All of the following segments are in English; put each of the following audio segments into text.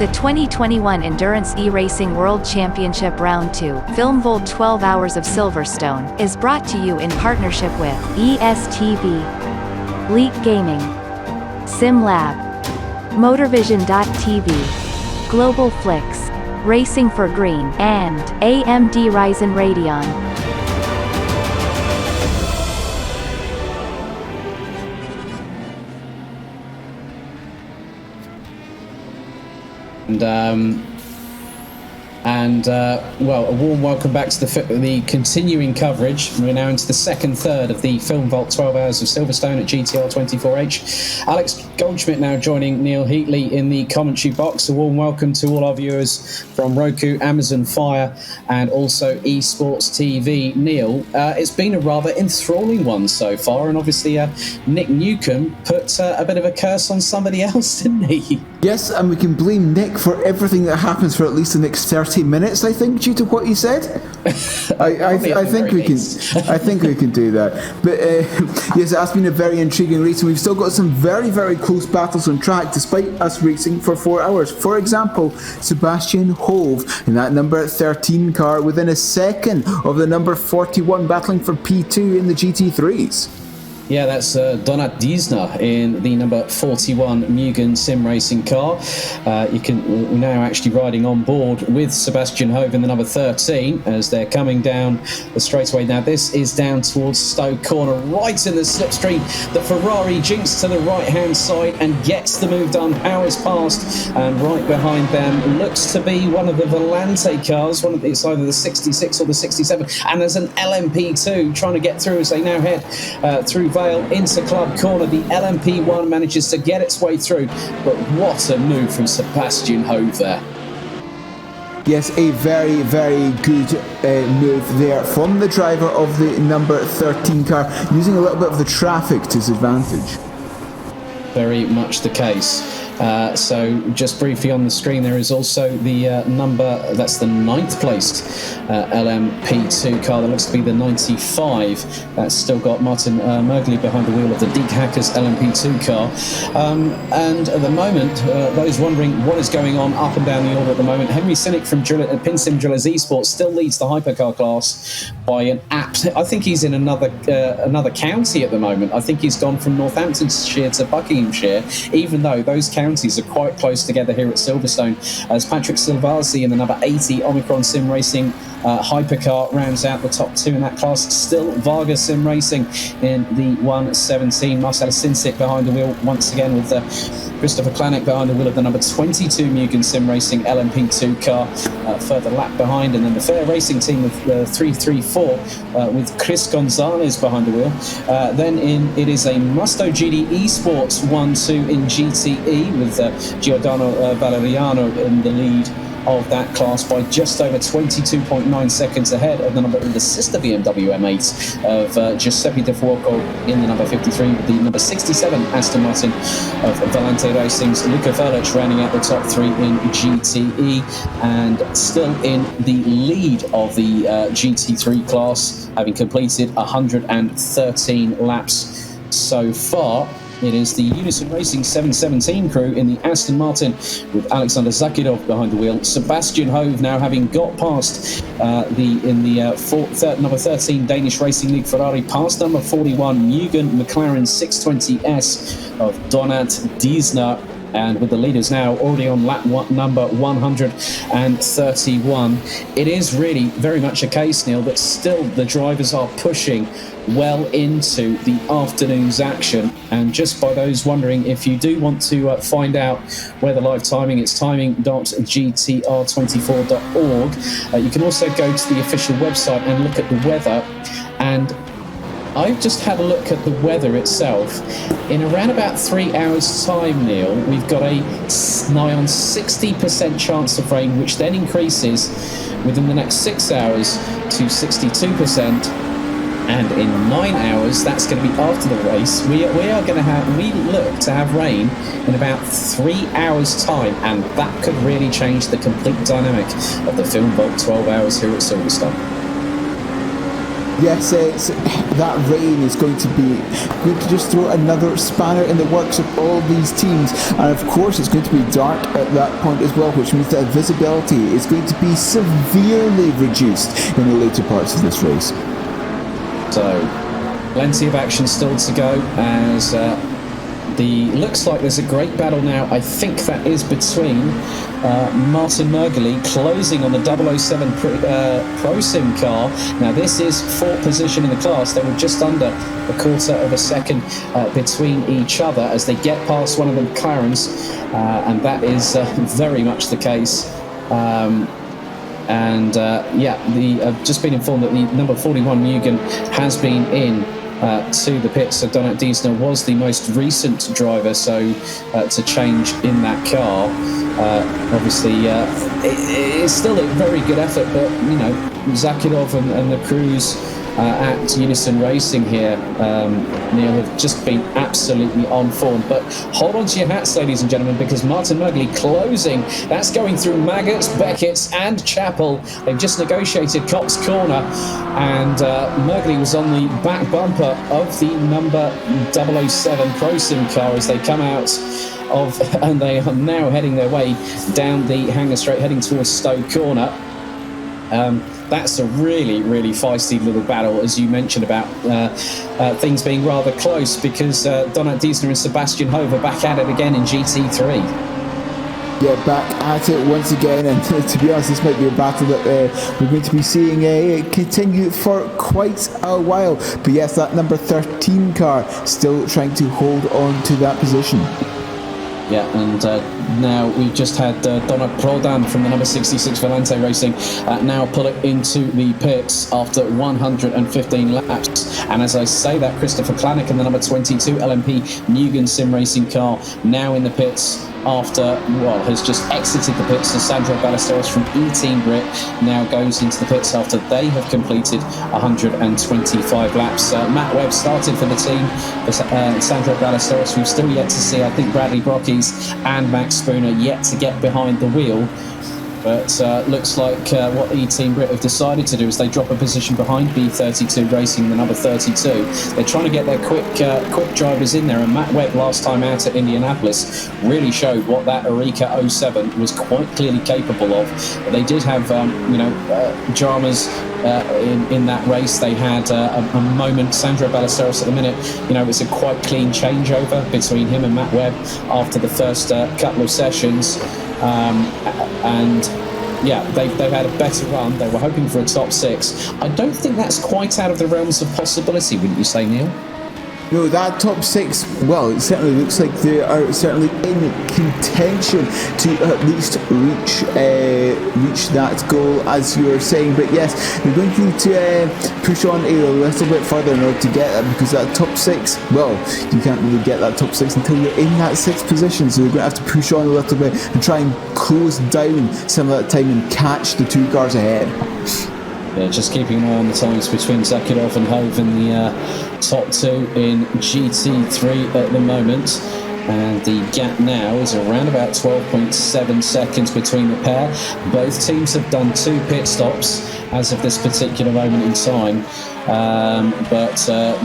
The 2021 Endurance E-Racing World Championship Round 2, FilmVolt 12 Hours of Silverstone, is brought to you in partnership with ESTV, Leak Gaming, SimLab, Motorvision.tv, Global Flix, Racing for Green, and AMD Ryzen Radeon. Well, a warm welcome back to the continuing coverage. We're now into the second third of the FilmVolt 12 Hours of Silverstone at GTR 24H. Alex Goldschmidt now joining Neil Heatley in the commentary box. A warm welcome to all our viewers from Roku, Amazon Fire, and also Esports TV. Neil, it's been a rather enthralling one so far, and obviously Nick Newcomb put a bit of a curse on somebody else, didn't he? Yes, and we can blame Nick for everything that happens for at least the next 30 minutes, I think, due to what he said. I think we can do that. But yes, it has been a very intriguing race, and we've still got some very, very close battles on track, despite us racing for 4 hours. For example, Sebastian Hove in that number 13 car within a second of the number 41 battling for P2 in the GT3s. Yeah, that's Donat Diesner in the number 41 Mugen sim racing car. You can now actually riding on board with Sebastian Hove in the number 13 as they're coming down the straightaway. Now this is down towards Stowe Corner, right in the slipstream. The Ferrari jinks to the right-hand side and gets the move done, powers past, and right behind them looks to be one of the Volante cars. It's either the 66 or the 67, and there's an LMP2 trying to get through as they now head through Vale into Club Corner. The LMP1 manages to get its way through, but what a move from Sebastian Hove there. Yes, a very, very good move there from the driver of the number 13 car, using a little bit of the traffic to his advantage. Very much the case. So just briefly on the screen there is also the number, that's the 9th placed LMP2 car. That looks to be the 95. That's still got Martin Mergley behind the wheel of the Deke Hackers LMP2 car. And at the moment, those wondering what is going on up and down the order at the moment, Henry Cynic from PinSim Drillers Esports still leads the hypercar class by an I think he's in another county at the moment. I think he's gone from Northamptonshire to Buckinghamshire, even though those counties are quite close together here at Silverstone, as Patrick Silvasi in the number 80 Omicron Sim Racing hypercar rounds out the top two in that class. Still Varga Sim Racing in the 117. Marcel Sincic behind the wheel once again with Christopher Klanek behind the wheel of the number 22 Mugen Sim Racing LMP2 car, further lap behind, and then the Fair Racing team with 334 with Chris Gonzalez behind the wheel. Then it is a Musto GD Esports 1-2 in GTE with Giordano Valeriano in the lead of that class by just over 22.9 seconds ahead of the sister BMW M8 of Giuseppe De Fuoco in the number 53 with the number 67 Aston Martin of Volante Racing's Luca Verlic rounding out the top three in GTE, and still in the lead of the GT3 class, having completed 113 laps so far. It is the Unison Racing 717 crew in the Aston Martin with Alexander Zakirov behind the wheel. Sebastian Hove now having got past number 13 Danish Racing League Ferrari, past number 41 Mugen McLaren 620S of Donat Diesner, and with the leaders now already on lap number 131. It is really very much a case, Neil, that still the drivers are pushing well into the afternoon's action. And just by those wondering, if you do want to find out where the live timing, it's timing.gtr24.org. You can also go to the official website and look at the weather. And I've just had a look at the weather itself. In around about 3 hours' time, Neil, we've got a nigh on 60% chance of rain, which then increases within the next 6 hours to 62%. And in 9 hours, that's going to be after the race. We look to have rain in about 3 hours' time, and that could really change the complete dynamic of the FilmVolt 12 Hours here at Silverstone. yes, that rain is going to just throw another spanner in the works of all these teams, and of course it's going to be dark at that point as well, which means that visibility is going to be severely reduced in the later parts of this race. So, plenty of action still to go as looks like there's a great battle now. I think that is between Martin Mergeli closing on the 007 Pro Sim car. Now this is fourth position in the class. They were just under a quarter of a second between each other as they get past one of the McLarens, and that is very much the case. I've just been informed that the number 41 Mugen has been in to the pits. So Donat Diesner was the most recent driver, so to change in that car. Obviously, it's still a very good effort, but you know, Zakirov and the crews at Unison Racing here, Neil, have just been absolutely on form. But hold on to your hats, ladies and gentlemen, because Martin Mergeli closing. That's going through Maggots, Beckett's and Chappell. They've just negotiated Cox Corner, and Mergeli was on the back bumper of the number 007 Pro Sim car as they come out and they are now heading their way down the Hangar Straight, heading towards Stowe Corner. That's a really, really feisty little battle, as you mentioned, about things being rather close, because Donat Diesner and Sebastian Hove are back at it again in GT3. Yeah, back at it once again, and to be honest, this might be a battle that we're going to be seeing continue for quite a while. But yes, that number 13 car still trying to hold on to that position. Yeah, and now we've just had Donat Prodan from the number 66 Volante Racing now pull it into the pits after 115 laps. And as I say that, Christopher Klanick in the number 22 LMP Mugen Sim Racing car now in the pits has just exited the pits. So Sandro Ballesteros from E-Team Brit now goes into the pits after they have completed 125 laps. Matt Webb started for the team. Sandro Ballesteros, we've still yet to see. I think Bradley Brockes and Max Spooner yet to get behind the wheel. But looks like what E-Team Brit have decided to do is they drop a position behind B32 Racing, the number 32. They're trying to get their quick drivers in there, and Matt Webb last time out at Indianapolis really showed what that Eureka 07 was quite clearly capable of. But they did have dramas in that race. They had a moment. Sandro Ballesteros at the minute, it's a quite clean changeover between him and Matt Webb after the first couple of sessions. They've had a better run. They were hoping for a top 6. I don't think that's quite out of the realms of possibility, wouldn't you say, Neil? No, that top 6, well, it certainly looks like they are certainly in contention to at least reach that goal, as you were saying. But yes, they're going to need to push on a little bit further in order to get that, because that top 6, well, you can't really get that top 6 until you're in that 6th position. So they're going to have to push on a little bit and try and close down some of that time and catch the 2 cars ahead. Yeah, just keeping an eye on the times between Zakirov and Hove in the top 2 in GT3 at the moment. And the gap now is around about 12.7 seconds between the pair. Both teams have done 2 pit stops as of this particular moment in time. But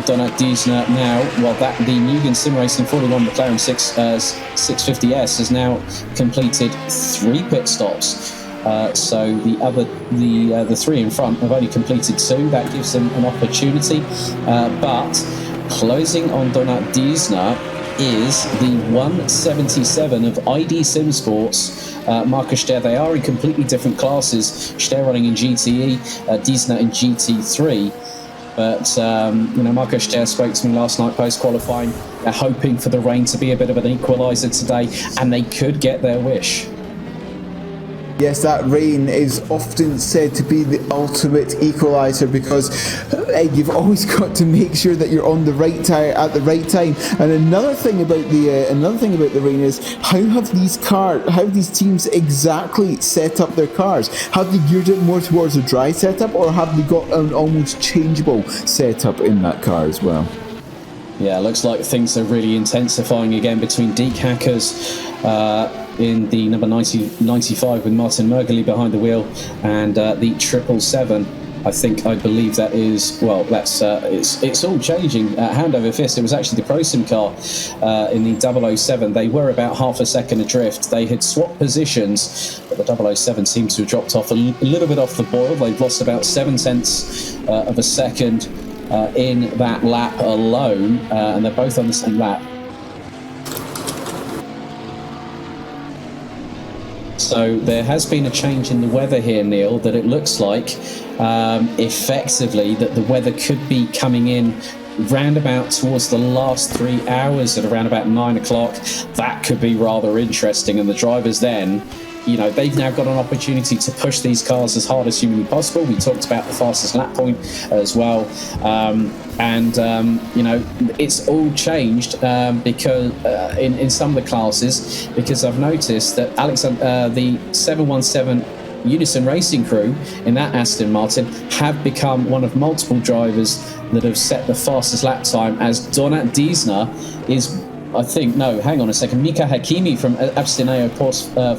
Donat Diesner now, the Mugen Sim Racing 41 McLaren 650S has now completed 3 pit stops. So the 3 in front have only completed 2. That gives them an opportunity. But closing on Donat Diesner is the 177 of ID Sim Sports, Marcus Ster. They are in completely different classes. Ster running in GTE, Diesner in GT3. But Marcus Ster spoke to me last night post-qualifying. They're hoping for the rain to be a bit of an equaliser today, and they could get their wish. Yes, that rain is often said to be the ultimate equaliser, because you've always got to make sure that you're on the right tire at the right time. And another thing about the rain is how have these teams exactly set up their cars? Have they geared it more towards a dry setup, or have they got an almost changeable setup in that car as well? Yeah, looks like things are really intensifying again between Deke Hackers in the number 95 with Martin Mergeli behind the wheel, and the 777 I believe that is, well, that's it's all changing hand over fist. It was actually the ProSim car in the 007. They were about half a second adrift. They had swapped positions, but the 007 seems to have dropped off a little bit off the boil. They've lost about 0.7 of a second in that lap alone, and they're both on the same lap. So there has been a change in the weather here, Neil, that it looks like effectively that the weather could be coming in round about towards the last 3 hours at around about 9 o'clock. That could be rather interesting, and the drivers then, you know, they've now got an opportunity to push these cars as hard as humanly possible. We talked about the fastest lap point as well, you know, it's all changed because in some of the classes, because I've noticed that the 717 Unison Racing crew in that Aston Martin have become one of multiple drivers that have set the fastest lap time, as Donat Diesner is, I think, no, hang on a second, Mika Hakimi from Abstineo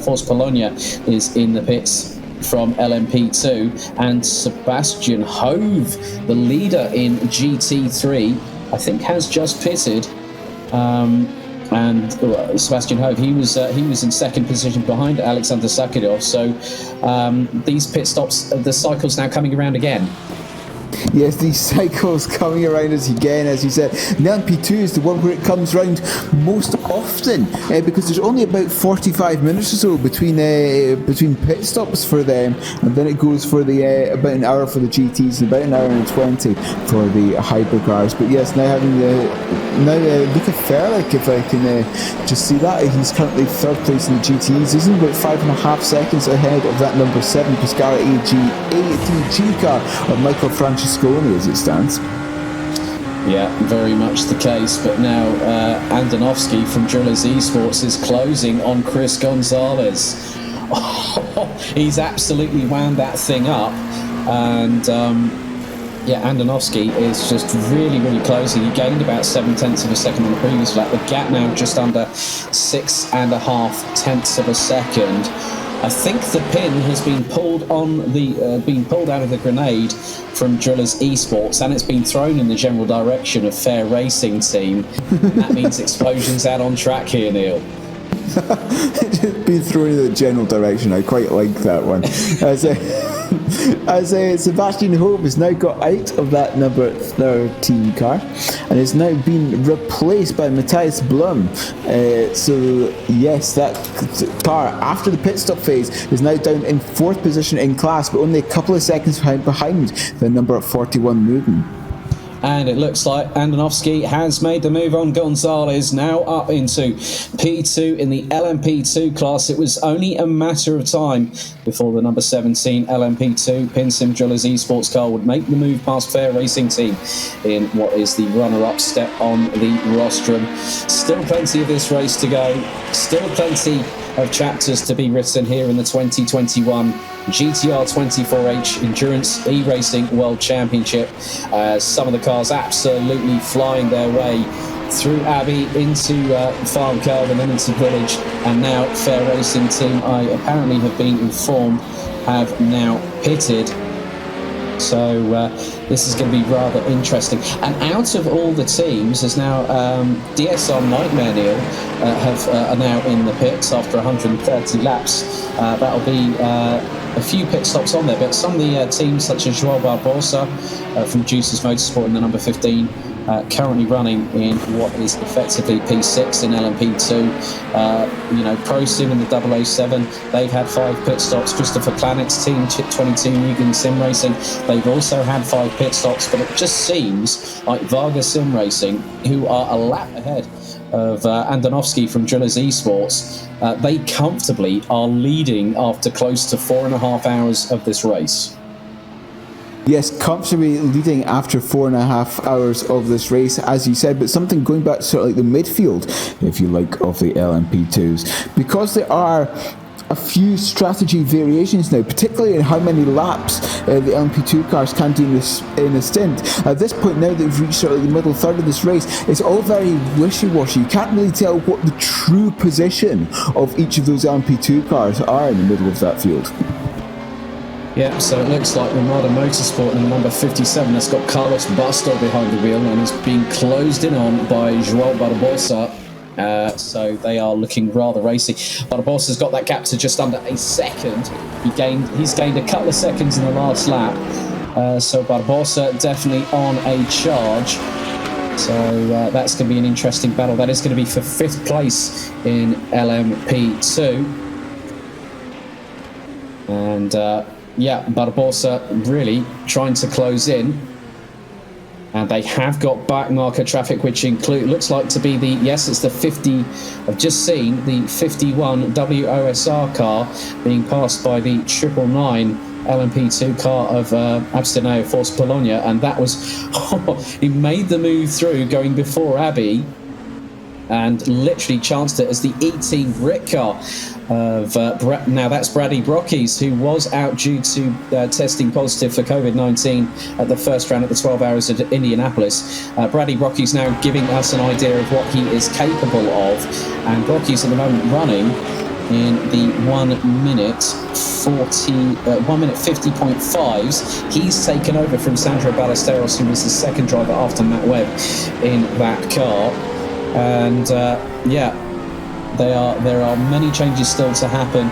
Force Polonia is in the pits from LMP2, and Sebastian Hove, the leader in GT3, I think has just pitted. And Sebastian Hove, he was in second position behind Alexander Sakharov. So these pit stops, the cycle's now coming around again. Yes, these cycles coming around us again, as you said. The LMP2 is the one where it comes round most often, because there's only about 45 minutes or so between pit stops for them, and then it goes for the about an hour for the GTs and about an hour and 20 for the hypercars. But yes, now having Luca Ferlich, if I can just see that, he's currently third place in the GTs. He's about 5.5 seconds ahead of that number 7 Pescara ATG car of Michael Francesconi as it stands. Yeah, very much the case. But now Andonovski from Drillers Esports is closing on Chris Gonzalez. He's absolutely wound that thing up, and Andonovski is just really, really closing. He gained about 0.7 of a second on the previous lap. The gap now just under 6.5 of a second. I think the pin has been pulled out of the grenade from Drillers Esports, and it's been thrown in the general direction of Fair Racing Team. That means explosions out on track here, Neil. Just been thrown in the general direction. I quite like that one. As Sebastian Hove has now got out of that number 13 car and is now been replaced by Matthias Blum. So yes, that car after the pit stop phase is now down in 4th position in class, but only a couple of seconds behind the number 41 Newton. And it looks like Andonovski has made the move on Gonzalez, now up into P2 in the LMP2 class. It was only a matter of time before the number 17 LMP2 Pinsim Drillers Esports car would make the move past Fair Racing Team in what is the runner-up step on the rostrum. Still plenty of this race to go, still plenty of chapters to be written here in the 2021 GTR 24H Endurance E-Racing World Championship. Some of the cars absolutely flying their way through Abbey into Farm Cove and then into Village, and now Fair Racing Team, I apparently have been informed, have now pitted. So this is going to be rather interesting. And out of all the teams, there's now DSR Nightmare Neil are now in the pits after 130 laps. That'll be a few pit stops on there, but some of the teams such as Joao Barbosa from Juices Motorsport in the number 15, currently running in what is effectively P6 in LMP2. ProSim in the 007, they've had 5 pit stops. Christopher Planet's team, Chip 22 Mugen Sim Racing, they've also had 5 pit stops, but it just seems like Varga Sim Racing, who are a lap ahead of Andonovski from Drillers Esports, they comfortably are leading after close to 4.5 hours of this race. Yes, comfortably leading after 4.5 hours of this race, as you said, but something going back to sort of like the midfield, if you like, of the LMP2s, because there are a few strategy variations now, particularly in how many laps the LMP2 cars can do in a stint. At this point now that we've reached sort of the middle third of this race, it's all very wishy-washy. You can't really tell what the true position of each of those LMP2 cars are in the middle of that field. Yeah, so it looks like Ramada Motorsport in the number 57, that's got Carlos Bastos behind the wheel and is being closed in on by João Barbosa. So they are looking rather racy. Barbosa's got that gap to just under a second. He's gained a couple of seconds in the last lap. So Barbosa definitely on a charge. So that's going to be an interesting battle. That is going to be for 5th place in LMP2. And Barbosa really trying to close in. And they have got back marker traffic, which looks like to be it's the 50, I've just seen the 51 WOSR car being passed by the 999 LMP2 car of Abstineo Force Bologna, and that was, he made the move through going before Abbey and literally chanced it as the E-Team Brit car of, now that's Brady Brockies, who was out due to testing positive for COVID-19 at the first round at the 12 hours at Indianapolis. Brady Brockies now giving us an idea of what he is capable of, and Brockies at the moment running in the 1 minute 50.5s. He's taken over from Sandro Ballesteros, who was the second driver after Matt Webb in that car. And there are many changes still to happen,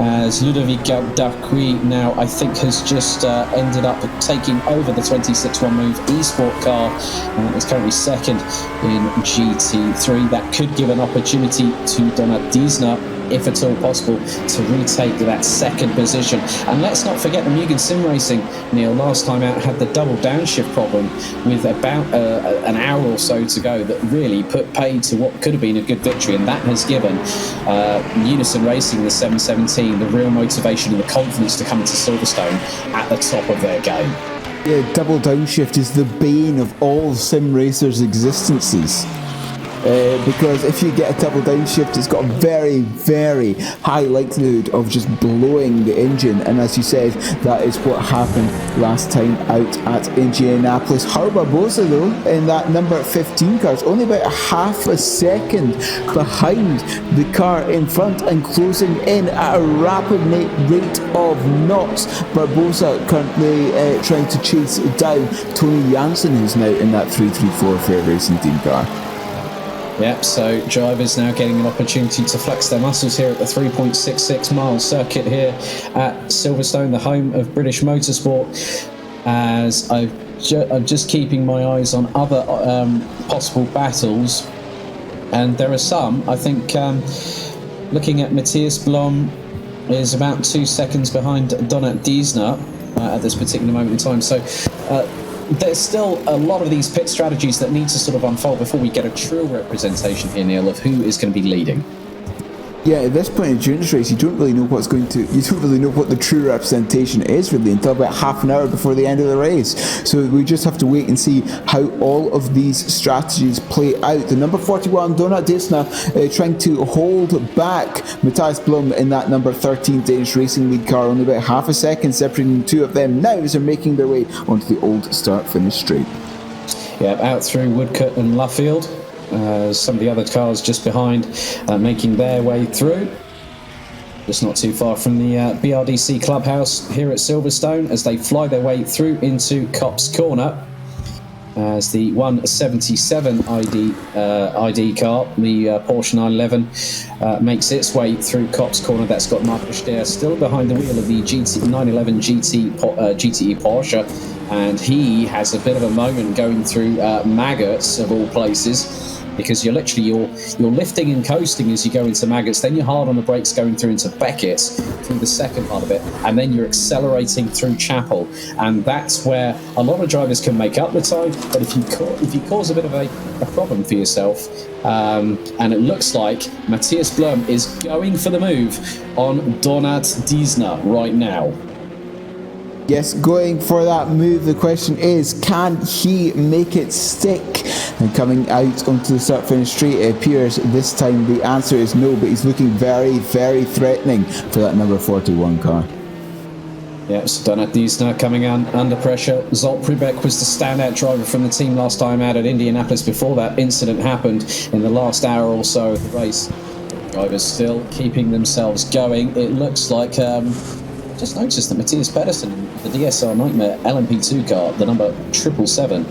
as Ludovic Darqui now I think has just ended up taking over the 26-1 Move eSport car and is currently second in GT3. That could give an opportunity to Donat Diesner, if at all possible, to retake that second position. And let's not forget the Mugen Sim Racing, Neil, last time out had the double downshift problem with about an hour or so to go that really put paid to what could have been a good victory, and that has given Unison Racing, the 717, the real motivation and the confidence to come into Silverstone at the top of their game. Yeah, double downshift is the bane of all sim racers' existences. Because if you get a double downshift, it's got a very, very high likelihood of just blowing the engine, and as you said, that is what happened last time out at Indianapolis. Barbosa, though, in that number 15 car, is only about a half a second behind the car in front and closing in at a rapid rate of knots. Barbosa currently trying to chase down Tony Janssen, who's now in that 334 Fair Racing Team car. Yep, so drivers now getting an opportunity to flex their muscles here at the 3.66 mile circuit here at Silverstone, the home of British motorsport, as I'm just keeping my eyes on other possible battles, and there are some. I think looking at Matthias Blom is about 2 seconds behind Donat Diesner at this particular moment in time, so there's still a lot of these pit strategies that need to sort of unfold before we get a true representation here, Neil, of who is going to be leading. Yeah, at this point in the endurance race, you don't really know what the true representation is really until about half an hour before the end of the race. So we just have to wait and see how all of these strategies play out. The number 41, Donat Diesner, trying to hold back Matthias Blum in that number 13 Danish Racing League car, only about half a second separating the two of them now as they're making their way onto the old start-finish straight. Yeah, out through Woodcote and Luffield. Some of the other cars just behind making their way through. Just not too far from the BRDC clubhouse here at Silverstone as they fly their way through into Copse Corner. As the 177 ID car, the Porsche 911, makes its way through Copse Corner. That's got Marco Stehr still behind the wheel of the 911 GTE Porsche, and he has a bit of a moment going through Maggots of all places, because you're lifting and coasting as you go into Maggots, then you're hard on the brakes going through into Beckett's through the second part of it, and then you're accelerating through Chapel, and that's where a lot of drivers can make up the time. But if you cause a bit of a problem for yourself, and it looks like Matthias Blum is going for the move on Donat Diesner right now. Yes, going for that move. The question is, can he make it stick? And coming out onto the start-finish straight, it appears this time the answer is no, but he's looking very, very threatening for that number 41 car. Yeah, so Donat Diesner coming under pressure. Zolt Prubek was the standout driver from the team last time out at Indianapolis before that incident happened in the last hour or so of the race. Drivers still keeping themselves going. It looks like just noticed that Matthias Pedersen, the DSR Nightmare LMP2 car, the number 777,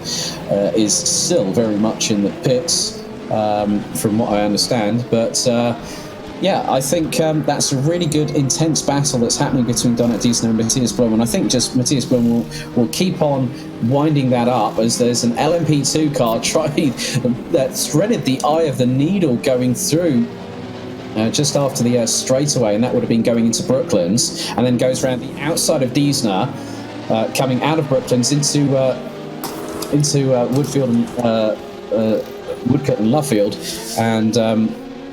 is still very much in the pits, from what I understand. But yeah, I think that's a really good, intense battle that's happening between Donat Diesner and Matthias Blom. And I think just Matthias Blom will keep on winding that up, as there's an LMP2 car that threaded the eye of the needle going through just after the straightaway, and that would have been going into Brooklands, and then goes around the outside of Diesner, coming out of Brooklands into Woodfield and Woodcote and Luffield, and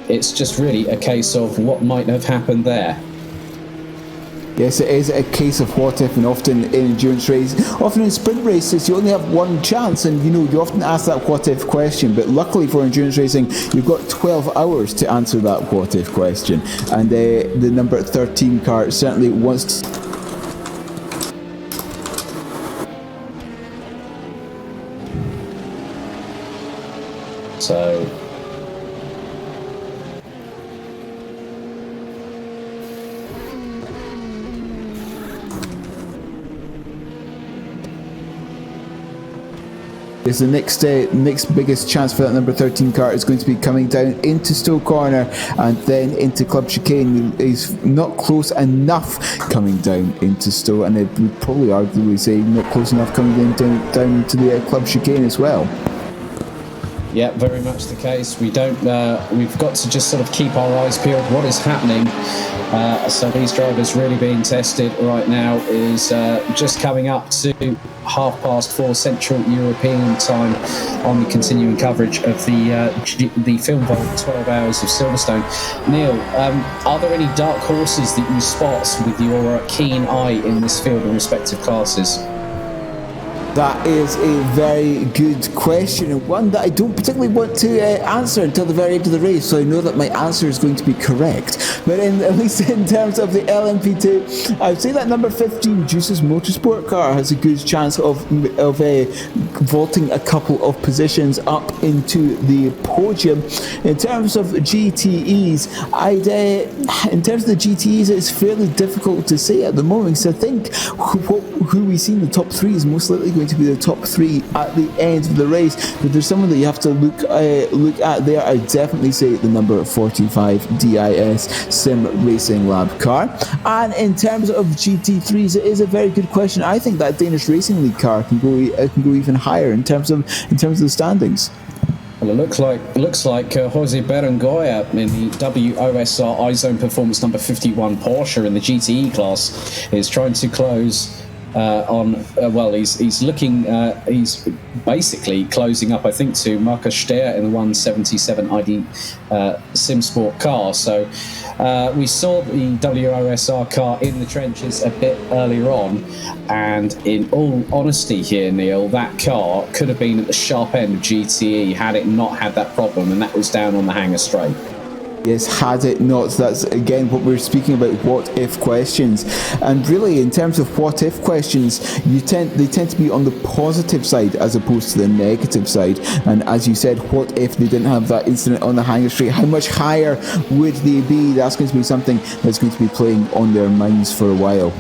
it's just really a case of what might have happened there. Yes, it is a case of what if, and often in endurance races, often in sprint races, you only have one chance, and you often ask that what if question, but luckily for endurance racing, you've got 12 hours to answer that what if question, and the number 13 car certainly wants to. So is the next biggest chance for that number 13 car is going to be coming down into Stowe Corner and then into Club Chicane. He's not close enough coming down into Stowe, and it would probably arguably say not close enough coming down to the Club Chicane as well. Yeah, very much the case. We've got to just sort of keep our eyes peeled. What is happening? So these drivers really being tested right now is just coming up to 4:30 Central European time on the continuing coverage of the Film Vault 12 Hours of Silverstone. Neil, are there any dark horses that you spot with your keen eye in this field in respective classes? That is a very good question, and one that I don't particularly want to answer until the very end of the race, so I know that my answer is going to be correct. But at least in terms of the LMP2, I would say that number 15, Juice's Motorsport car, has a good chance of vaulting a couple of positions up into the podium. In terms of GTEs, it's fairly difficult to say at the moment, so I think who we see in the top three is most likely going to be the top three at the end of the race. But there's someone that you have to look at there. I definitely say the number 45 DIS Sim Racing Lab car. And in terms of GT3s, it is a very good question. I think that Danish Racing League car can go even higher in terms of the standings. Well, it looks like Jose Berengoya in the WOSR iZone Performance number 51 Porsche in the GTE class is trying to close he's basically closing up, I think, to Marcus Steyer in the 177 ID SimSport car. So we saw the WOSR car in the trenches a bit earlier on, and in all honesty here, Neil, that car could have been at the sharp end of GTE had it not had that problem, and that was down on the hangar straight. Yes, had it not. That's again what we're speaking about, what if questions. And really, in terms of what if questions, they tend to be on the positive side as opposed to the negative side. And as you said, what if they didn't have that incident on the hangar straight? How much higher would they be? That's going to be something that's going to be playing on their minds for a while.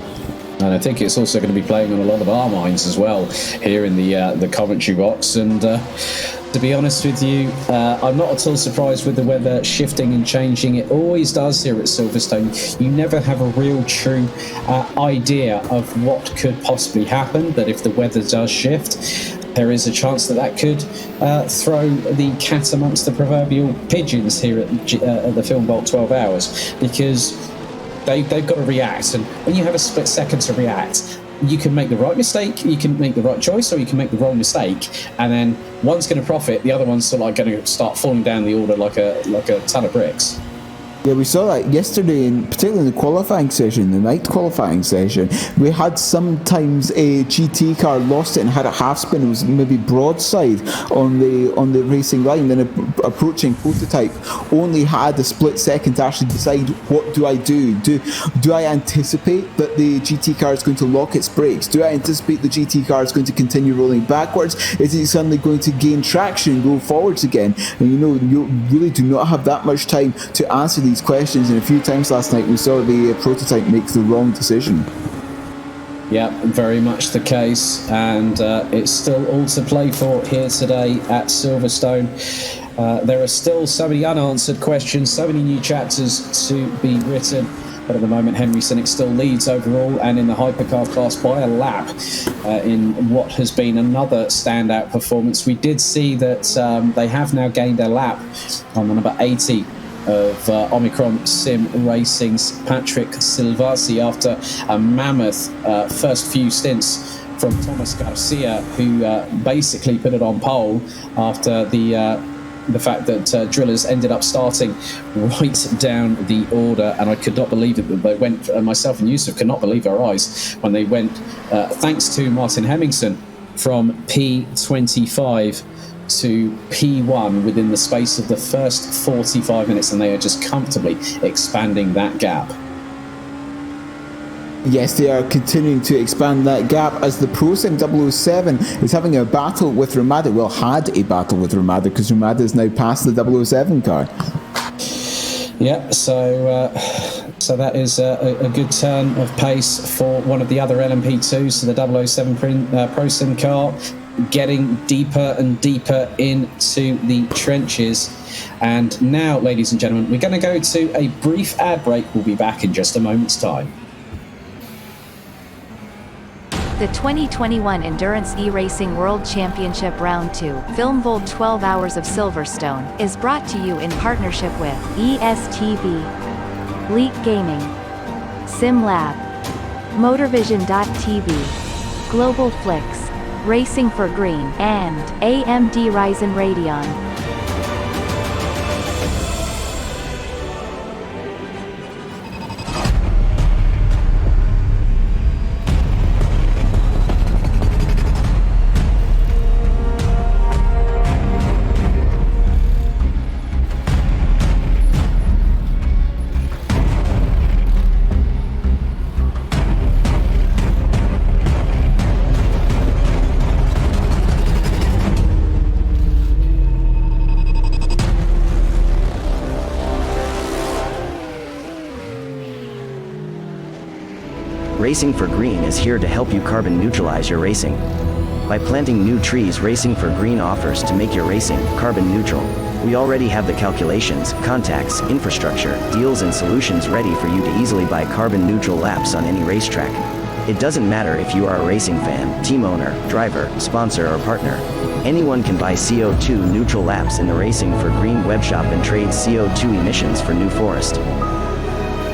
And I think it's also going to be playing on a lot of our minds as well here in the commentary box. And to be honest with you, I'm not at all surprised with the weather shifting and changing. It always does here at Silverstone. You never have a real true idea of what could possibly happen, but if the weather does shift, there is a chance that could throw the cat amongst the proverbial pigeons here at the Film Vault 12 Hours, because they've got to react, and when you have a split second to react, you can make the right mistake, you can make the right choice, or you can make the wrong mistake, and then one's going to profit, the other one's sort of like going to start falling down the order like a ton of bricks. Yeah, we saw that yesterday, and particularly in the qualifying session, the night qualifying session. We had sometimes a GT car lost it and had a half spin. It was maybe broadside on the racing line. Then approaching prototype only had a split second to actually decide, what do I do? Do I anticipate that the GT car is going to lock its brakes? Do I anticipate the GT car is going to continue rolling backwards? Is it suddenly going to gain traction and go forwards again? And you really do not have that much time to answer these these questions, and a few times last night we saw the prototype make the wrong decision. Yeah, very much the case, and it's still all to play for here today at Silverstone. There are still so many unanswered questions, so many new chapters to be written. But at the moment, Henry Sinnock still leads overall and in the hypercar class by a lap in what has been another standout performance. We did see that they have now gained a lap on the number 80 of Omicron Sim Racing's Patrick Silvasi after a mammoth first few stints from Thomas Garcia, who basically put it on pole after the fact that drillers ended up starting right down the order, and I could not believe it that they went, myself and Yusuf could not believe our eyes when they went, thanks to Martin Hemmingson, from P25 to P1 within the space of the first 45 minutes, and they are just comfortably expanding that gap. Yes, they are continuing to expand that gap as the ProSim 007 is having a battle with Ramada. Well, had a battle with Ramada because Ramada is now past the 007 car. Yeah, so that is a good turn of pace for one of the other LMP2s, so the 007 ProSim car, getting deeper and deeper into the trenches. And now, ladies and gentlemen, we're going to go to a brief ad break. We'll be back in just a moment's time. The 2021 Endurance E-Racing World Championship Round 2, FilmVolt 12 Hours of Silverstone, is brought to you in partnership with ESTV, Leak Gaming, SimLab, Motorvision.tv, Global Flix, Racing for Green, and AMD Ryzen Radeon. Racing for Green is here to help you carbon neutralize your racing. By planting new trees, Racing for Green offers to make your racing carbon neutral. We already have the calculations, contacts, infrastructure, deals and solutions ready for you to easily buy carbon neutral laps on any racetrack. It doesn't matter if you are a racing fan, team owner, driver, sponsor or partner. Anyone can buy CO2 neutral laps in the Racing for Green webshop and trade CO2 emissions for New Forest.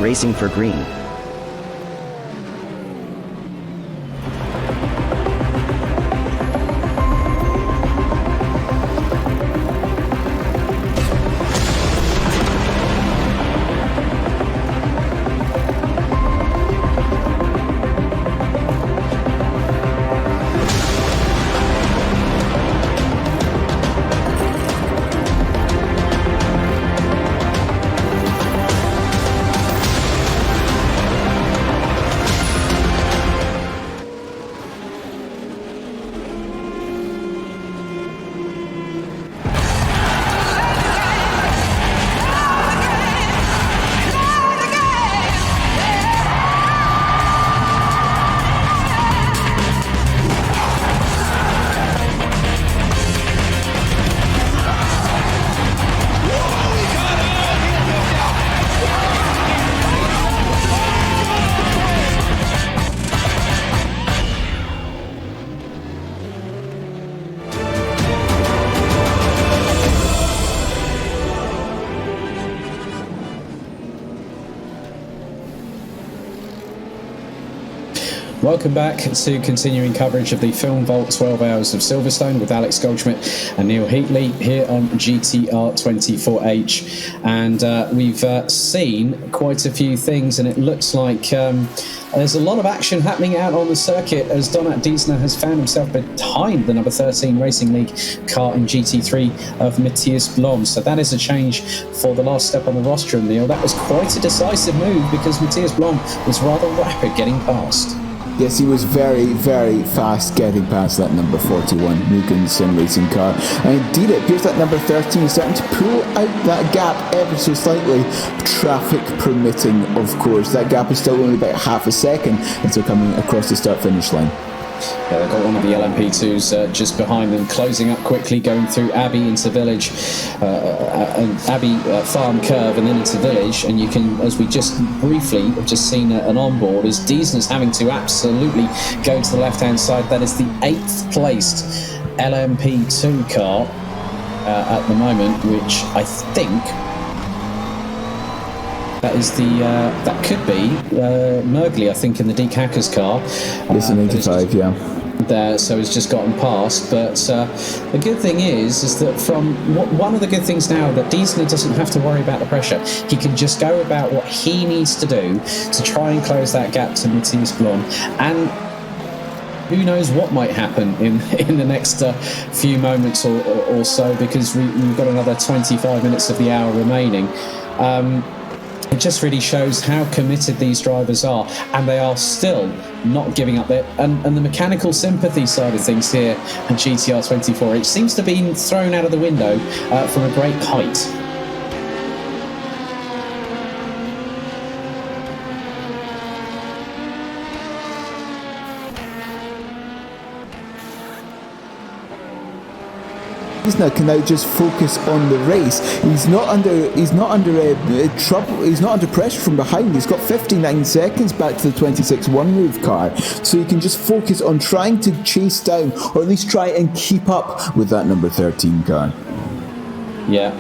Racing for Green. Welcome back to continuing coverage of the FilmVolt 12 Hours of Silverstone with Alex Goldschmidt and Neil Heatley here on GTR24H. And we've seen quite a few things, and it looks like there's a lot of action happening out on the circuit as Donat Diesner has found himself behind the number 13 Racing League car in GT3 of Matthias Blom. So that is a change for the last step on the rostrum, Neil. That was quite a decisive move because Matthias Blom was rather rapid getting past. Yes, he was very, very fast getting past that number 41 Mugen Sim Racing car. And indeed, it appears that number 13 is starting to pull out that gap ever so slightly, traffic permitting, of course. That gap is still only about half a second as they're coming across the start-finish line. Yeah, they've got one of the LMP2s just behind them, closing up quickly, going through Abbey into Village, Abbey Farm Curve, and then into Village. And you can, as we just briefly have just seen an onboard, as Diesner's having to absolutely go to the left-hand side. That is the 8th placed LMP2 car at the moment, which I think that is that could be Mergley, I think, in the Deke Hackers car. It's an 85, yeah. There, so he's just gotten past. But the good thing is that one of the good things now that Diesner doesn't have to worry about the pressure. He can just go about what he needs to do to try and close that gap to Matthias Blom. And who knows what might happen in the next few moments or so, because we've got another 25 minutes of the hour remaining. It just really shows how committed these drivers are, and they are still not giving up there. And the mechanical sympathy side of things here at GTR 24, it seems to be thrown out of the window from a great height. Diesner can now just focus on the race. He's not under trouble. He's not under pressure from behind. He's got 59 seconds back to the 26 one-move car, so he can just focus on trying to chase down, or at least try and keep up with that number 13 car. Yeah.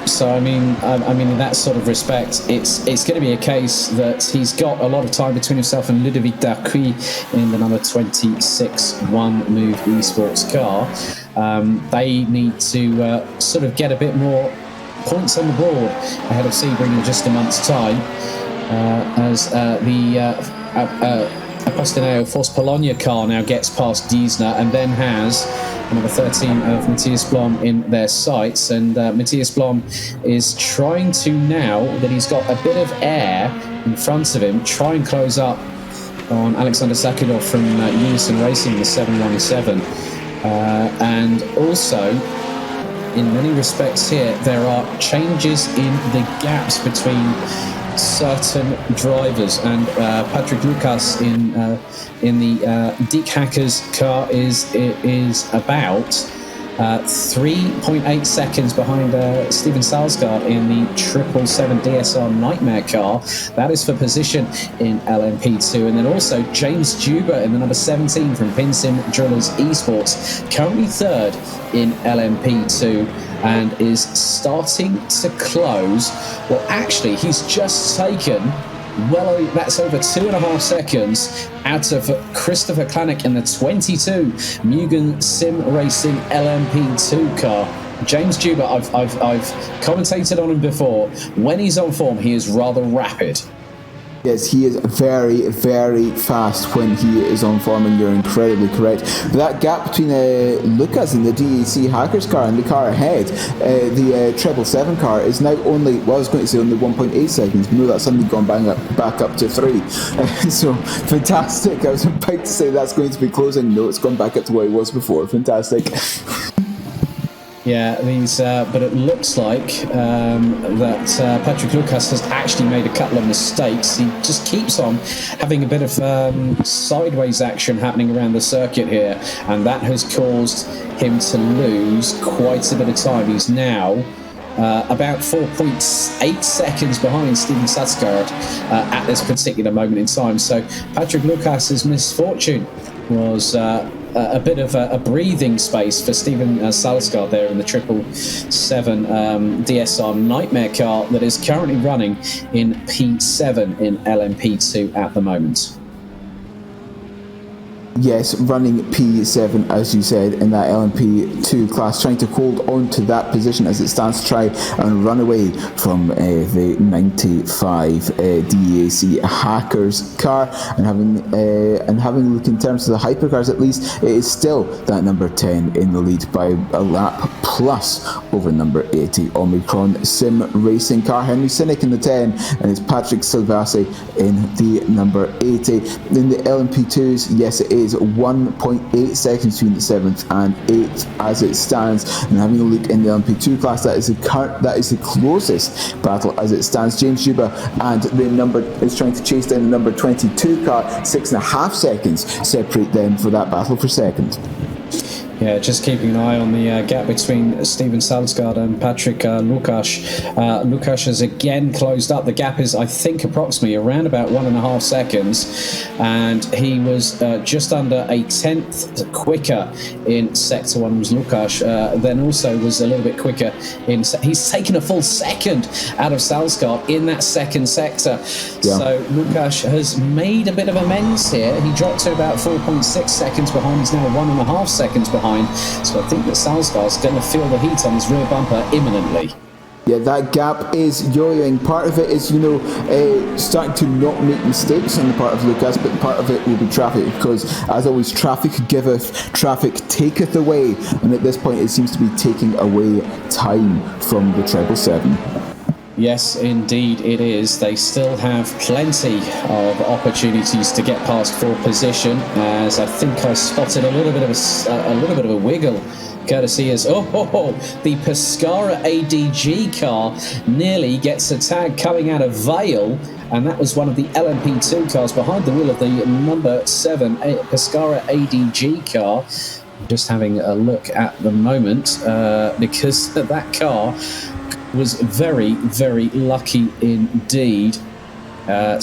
So I mean, in that sort of respect, it's going to be a case that he's got a lot of time between himself and Ludovic Darcuy in the number 26 one-move esports car. They need to sort of get a bit more points on the board ahead of Sebring in just a month's time, as the Apostineo Force Polonia car now gets past Diesner and then has number 13 of Matthias Blom in their sights. And Matthias Blom is trying to, now that he's got a bit of air in front of him, try and close up on Alexander Sakharov from Unison Racing, the 717. And also, in many respects here, there are changes in the gaps between certain drivers, and Patrick Lucas in the Deke Hackers car is about 3.8 seconds behind Steven Salsgaard in the 777 DSR Nightmare car. That is for position in LMP2. And then also James Juba in the number 17 from Pinsim Drillers Esports, currently third in LMP2, and is starting to close. Well, actually, he's just taken that's over 2.5 seconds out of Christopher Klanick in the 22 Mugen Sim Racing LMP2 car. James Juba, I've commentated on him before. When he's on form, he is rather rapid. Yes, he is very, very fast when he is on form, and you're incredibly correct. But that gap between Lucas and the DEC Hackers car and the car ahead, the 777 car, is now only, well, I was going to say only 1.8 seconds, but no, that's suddenly gone back up to 3. So, fantastic. I was about to say that's going to be closing. No, it's gone back up to what it was before. Fantastic. Yeah, but it looks like that Patrick Lucas has actually made a couple of mistakes. He just keeps on having a bit of sideways action happening around the circuit here, and that has caused him to lose quite a bit of time. He's now about 4.8 seconds behind Steven Salsgaard at this particular moment in time. So Patrick Lucas's misfortune was a bit of a breathing space for Steven Salsgaard there in the 777 DSR Nightmare car that is currently running in P7 in LMP2 at the moment. Yes, running P7, as you said, in that LMP2 class, trying to hold on to that position as it stands to try and run away from the 95 DEAC Hackers car. And having a look in terms of the hypercars, at least, it is still that number 10 in the lead by a lap plus over number 80 Omicron Sim Racing car. Henry Sinek in the 10, and it's Patrick Silvassi in the number 80. In the LMP2s, yes, it is 1.8 seconds between the 7th and 8th as it stands. And having a look in the LMP2 class, that is the closest battle as it stands. James Juba and the number is trying to chase down the number 22 car. 6.5 seconds separate them for that battle for second. Yeah, just keeping an eye on the gap between Steven Salsgaard and Patrick Lukáš. Lukáš has again closed up. The gap is, I think, approximately around about 1.5 seconds, and he was just under a tenth quicker in Sector 1 was Lukáš, then also was a little bit quicker in... He's taken a full second out of Salsgaard in that second sector. Yeah. So Lukáš has made a bit of amends here. He dropped to about 4.6 seconds behind. He's now 1.5 seconds behind. So I think that Salsgaard's going to feel the heat on his rear bumper imminently. Yeah, that gap is yo-yoing. Part of it is, starting to not make mistakes on the part of Lukáš, but part of it will be traffic, because, as always, traffic giveth, traffic taketh away, and at this point it seems to be taking away time from the 777. Yes, indeed it is. They still have plenty of opportunities to get past 4th position, as I think I spotted a little bit of a wiggle, courtesy as the Pescara ADG car nearly gets a tag coming out of Vale, and that was one of the LMP2 cars behind the wheel of the number 7 Pescara ADG car. Just having a look at the moment, because that car was very, very lucky indeed. That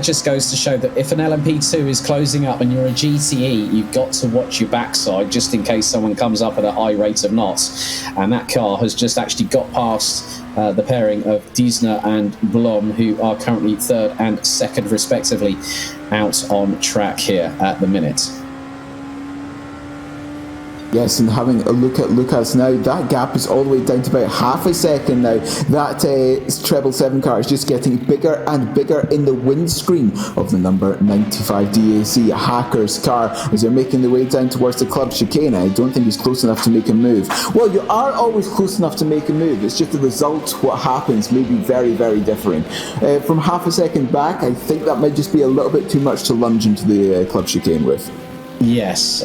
just goes to show that if an LMP2 is closing up and you're a GTE, you've got to watch your backside just in case someone comes up at a high rate of knots. And that car has just actually got past the pairing of Diesner and Blom, who are currently 3rd and 2nd respectively, out on track here at the minute. Yes, and having a look at Lukáš now, that gap is all the way down to about half a second now. That 777 car is just getting bigger and bigger in the windscreen of the number 95 DAC Hackers car as they're making their way down towards the club chicane. I don't think he's close enough to make a move. Well, you are always close enough to make a move. It's just the result, what happens, may be very, very different. From half a second back, I think that might just be a little bit too much to lunge into the club chicane with. Yes,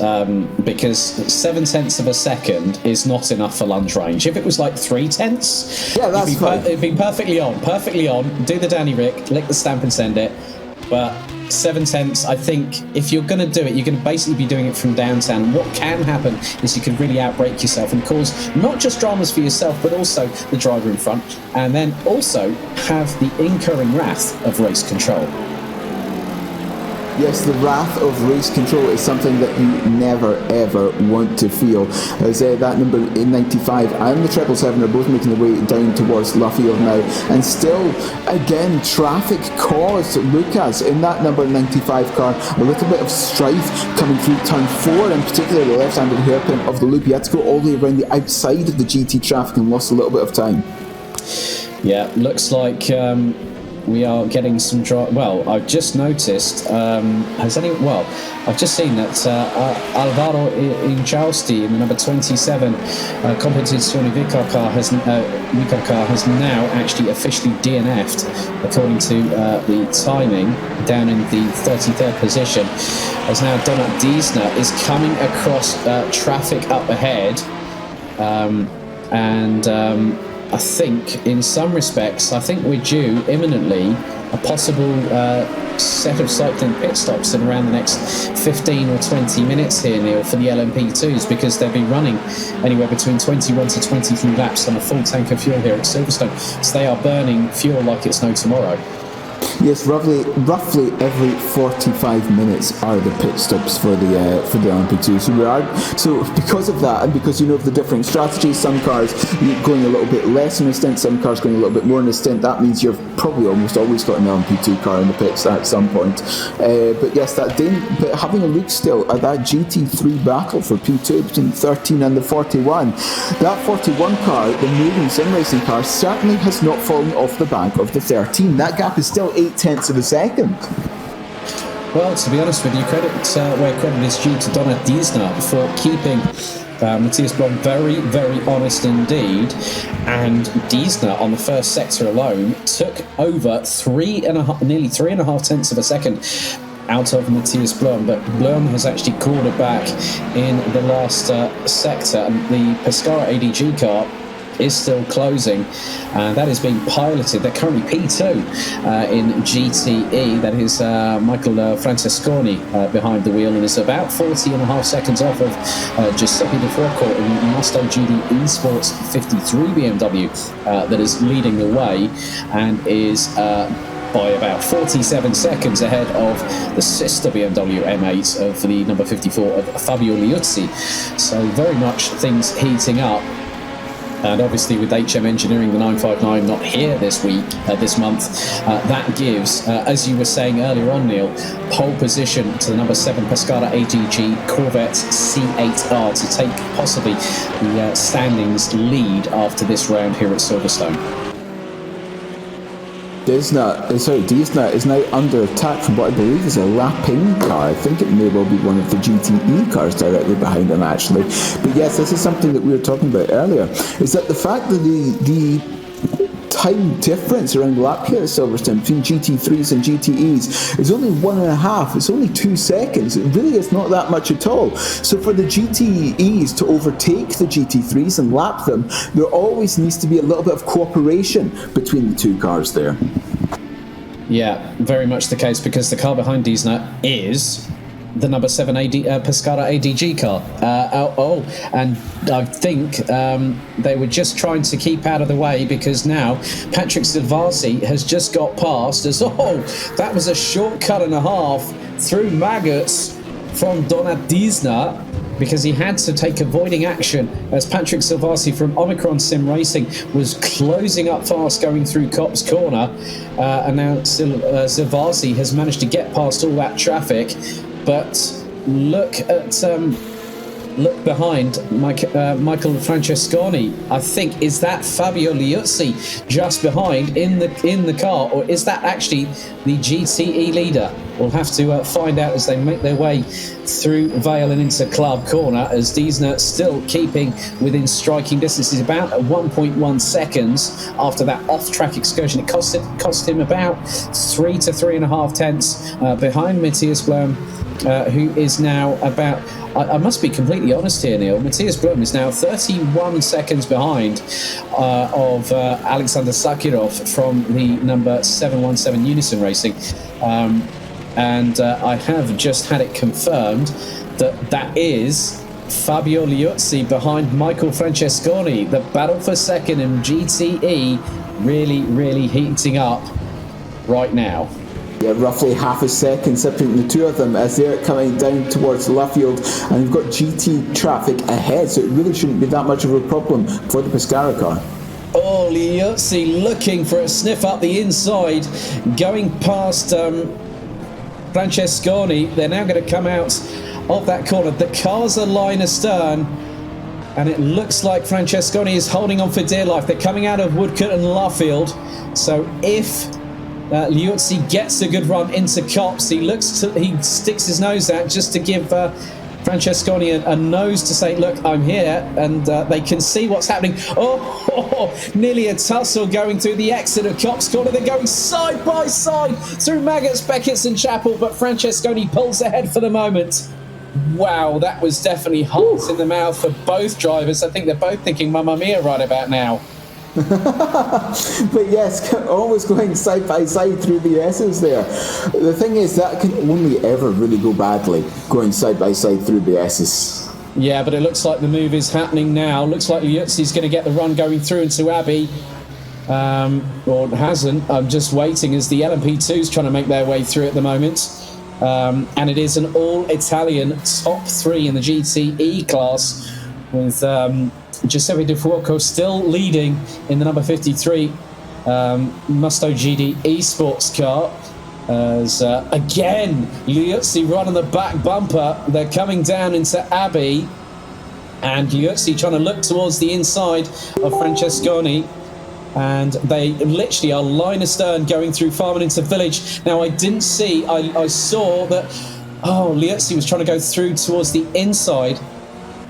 because 7/10 of a second is not enough for lunge range. If it was like 3/10, yeah, that's fine. It'd be perfectly on. Do the Danny Rick, lick the stamp and send it. But 7/10, I think, if you're going to do it, you're going to basically be doing it from downtown. What can happen is you can really outbrake yourself and cause not just dramas for yourself, but also the driver in front, and then also have the incurring wrath of race control. Yes, the wrath of race control is something that you never ever want to feel. As that number 95 and the 777 are both making their way down towards Luffield now, and still, again, traffic caused Lukáš in that number 95 car a little bit of strife coming through turn 4, in particular the left-handed hairpin of the loop. He had to go all the way around the outside of the GT traffic and lost a little bit of time. Yeah, looks like we are getting some Well, I've just noticed. I've just seen that Alvaro Injausti in the number 27 Competizione Vicar car has now actually officially DNF'd, according to the timing, down in the 33rd position. As now Donat Diesner is coming across traffic up ahead, I think, in some respects, we're due imminently a possible set of cycling pit stops in around the next 15 or 20 minutes here, Neil, for the LMP2s, because they'll be running anywhere between 21 to 23 laps on a full tank of fuel here at Silverstone. So they are burning fuel like it's no tomorrow. Yes, roughly every 45 minutes are the pit stops for the LMP2. So because of that, and because of the different strategies, some cars going a little bit less in a stint, some cars going a little bit more in a stint, that means you're probably almost always got an LMP2 car in the pits at some point. But yes, but having a look still at that GT3 battle for P2 between 13 and the 41, that 41 car, the moving sim racing car, certainly has not fallen off the back of the 13. That gap is still 0.8 of a second. Well, to be honest with you, credit where credit is due to Donat Diesner for keeping Matthias Blom very, very honest indeed. And Diesner on the first sector alone took over nearly 3.5 tenths of a second out of Matthias Blom, but Blom has actually called it back in the last sector, and the Pescara ADG car is still closing. That is being piloted. They're currently P2 in GTE. That is Michael Francesconi behind the wheel, and is about 40.5 seconds off of Giuseppe De Fourcault in the Musto GD Esports 53 BMW that is leading the way, and is by about 47 seconds ahead of the sister BMW M8 of the number 54 of Fabio Liuzzi. So very much things heating up. And obviously with HM Engineering, the 959 not here this month, that gives, as you were saying earlier on, Neil, pole position to the number 7 Pescara AGG Corvette C8R to take possibly the standings lead after this round here at Silverstone. Diesner is now under attack from what I believe is a lapping car. I think it may well be one of the GTE cars directly behind him, actually. But yes, this is something that we were talking about earlier, is that the fact that the time difference around lap here at Silverstone between GT3s and GTEs is only 1.5. It's only 2 seconds. It really is not that much at all. So for the GTEs to overtake the GT3s and lap them, there always needs to be a little bit of cooperation between the two cars there. Yeah, very much the case, because the car behind Diesner is the number 7 Pescara ADG car. And I think they were just trying to keep out of the way, because now Patrick Silvasi has just got past as, that was a shortcut and a half through maggots from Donat Diesner, because he had to take avoiding action as Patrick Silvasi from Omicron Sim Racing was closing up fast going through Copse Corner, and now Silvasi has managed to get past all that traffic. But look behind Michael Francesconi. I think, is that Fabio Liuzzi just behind in the car, or is that actually the GTE leader? We'll have to find out as they make their way through Vale and into Club Corner, as Diesner still keeping within striking distance. He's about 1.1 seconds after that off-track excursion. It cost him about 3 to 3.5 tenths behind Matthias Blom, who is now about, I must be completely honest here, Neil, Matthias Blom is now 31 seconds behind of Alexander Sakirov from the number 717 Unison Racing. And I have just had it confirmed that is Fabio Liuzzi behind Michael Francesconi. The battle for second in GTE really, really heating up right now. Yeah, roughly half a second separating the two of them as they're coming down towards Luffield, and you've got GT traffic ahead, so it really shouldn't be that much of a problem for the Pescara car. Oh, Liuzzi looking for a sniff up the inside, going past Francesconi. They're now going to come out of that corner. The cars are line astern, and it looks like Francesconi is holding on for dear life. They're coming out of Woodcote and Luffield, so if Liuzzi gets a good run into Copse, he sticks his nose out just to give Francesconi a nose to say, look, I'm here, and they can see what's happening. Nearly a tussle going through the exit of Copse Corner. They're going side by side through Maggots, Beckett's and Chapel, but Francesconi pulls ahead for the moment. Wow, that was definitely hot in the mouth for both drivers. I think they're both thinking Mamma Mia right about now. But yes, always going side by side through the S's there. The thing is, that can only ever really go badly, going side by side through the S's. Yeah, but it looks like the move is happening now. Looks like Liuzzi's going to get the run going through into Abbey. Or hasn't. I'm just waiting as the LMP2's trying to make their way through at the moment. And it is an all-Italian top 3 in the GTE class, with Giuseppe De Fuoco still leading in the number 53 Musto GD Esports car. As again, Liuzzi right on the back bumper. They're coming down into Abbey, and Liuzzi trying to look towards the inside of Francesconi. And they literally are line astern going through farm and into village. Now, I didn't see, I saw that, Liuzzi was trying to go through towards the inside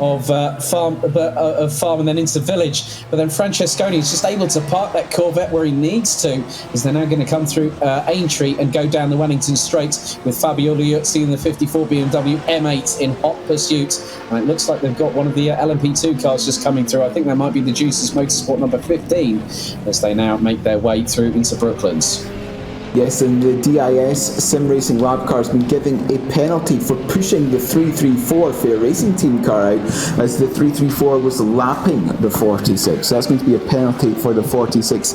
of farm and then into village, but then Francesconi is just able to park that Corvette where he needs to, as they're now going to come through Aintree and go down the Wellington Straight with Fabio Liuzzi in the 54 BMW M8 in hot pursuit. And it looks like they've got one of the LMP2 cars just coming through. I think that might be the Juices Motorsport number 15 as they now make their way through into Brooklands. Yes, and the DIS Sim Racing Lab car has been giving a penalty for pushing the 334 Fair Racing Team car out, as the 334 was lapping the 46. So that's going to be a penalty for the 46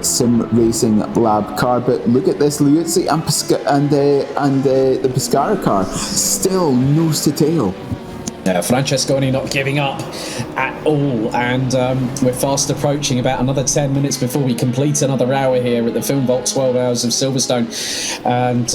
Sim Racing Lab car. But look at this, Liuzzi and the Pescara car still nose to tail. Francesconi not giving up at all, and we're fast approaching about another 10 minutes before we complete another hour here at the Film Vault 12 Hours of Silverstone. And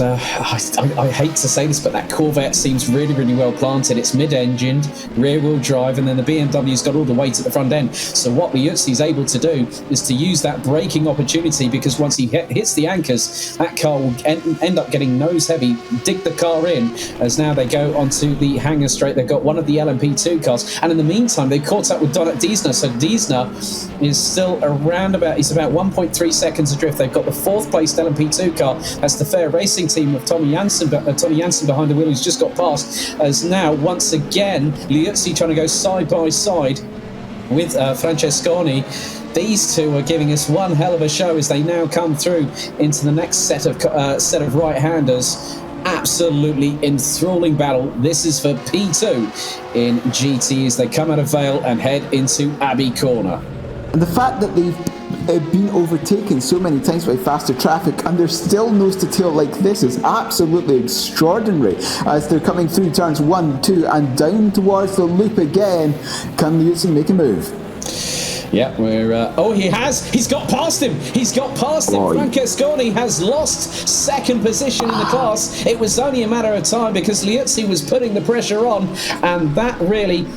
I hate to say this, but that Corvette seems really, really well planted. It's mid-engined, rear-wheel drive, and then the BMW's got all the weight at the front end. So what Liuzzi's able to do is to use that braking opportunity, because once he hits the anchors, that car will end up getting nose heavy, dig the car in, as now they go onto the hangar straight. They've got one of the LMP2 cars, and in the meantime they caught up with Donat Diesner. So Diesner is still around he's about 1.3 seconds adrift. They've got the 4th placed LMP2 car. That's the Fair Racing Team of Tommy Janssen behind the wheel, who's just got past, as now once again Liuzzi trying to go side by side with Francesconi. These two are giving us one hell of a show as they now come through into the next set of right-handers. Absolutely enthralling battle. This is for P2 in GT as they come out of Vale and head into Abbey Corner. And the fact that they've been overtaken so many times by faster traffic and they're still nose to tail like this is absolutely extraordinary, as they're coming through turns 1, 2 and down towards the loop again. Can Liuzzi make a move? Yeah, he's got past him. Francesconi has lost second position in the class. It was only a matter of time because Liuzzi was putting the pressure on, and that really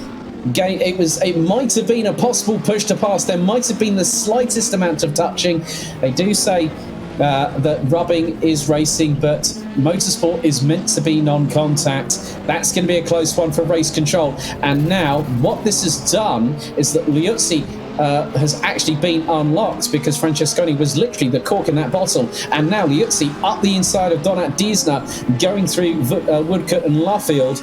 it might have been a possible push to pass. There might have been the slightest amount of touching. They do say that rubbing is racing, but motorsport is meant to be non-contact. That's going to be a close one for race control. And now what this has done is that Liuzzi has actually been unlocked, because Francesconi was literally the cork in that bottle, and now Liuzzi up the inside of Donat Diesner, going through Woodcote and Luffield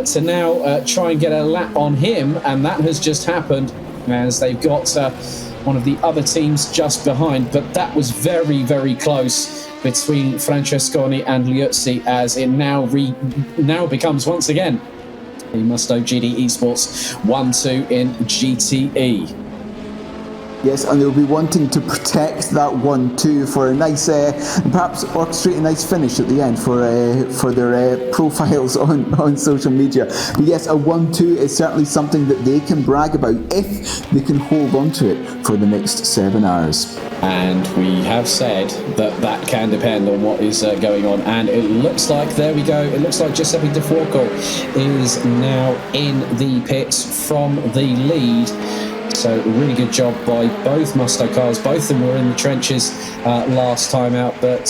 to now try and get a lap on him, and that has just happened as they've got one of the other teams just behind. But that was very, very close between Francesconi and Liuzzi, as it now becomes once again a Musto GD Esports 1-2 in GTE. Yes, and they'll be wanting to protect that 1-2 for a nice, perhaps orchestrate a nice finish at the end for their profiles on social media. But yes, a 1-2 is certainly something that they can brag about if they can hold on to it for the next 7 hours. And we have said that can depend on what is going on. And it looks like, there we go, it looks like Giuseppe De Fuoco is now in the pits from the lead. So really good job by both Musto cars. Both of them were in the trenches last time out, but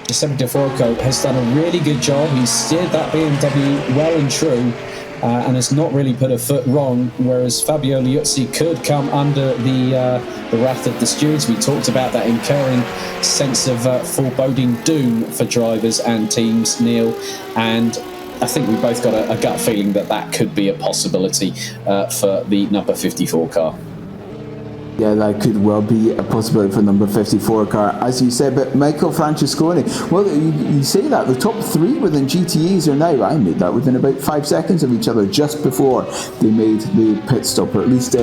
Giuseppe De Fuoco has done a really good job. He's steered that BMW well and true and has not really put a foot wrong, whereas Fabio Liuzzi could come under the wrath of the stewards. We talked about that incurring sense of foreboding doom for drivers and teams, Neil, and I think we both got a gut feeling that could be a possibility for the number 54 car. Yeah, that could well be a possibility for number 54 car, as you said. But Michael Francesconi, well, you say that the top 3 within GTEs are now, I made that within about 5 seconds of each other just before they made the pit stop, or at least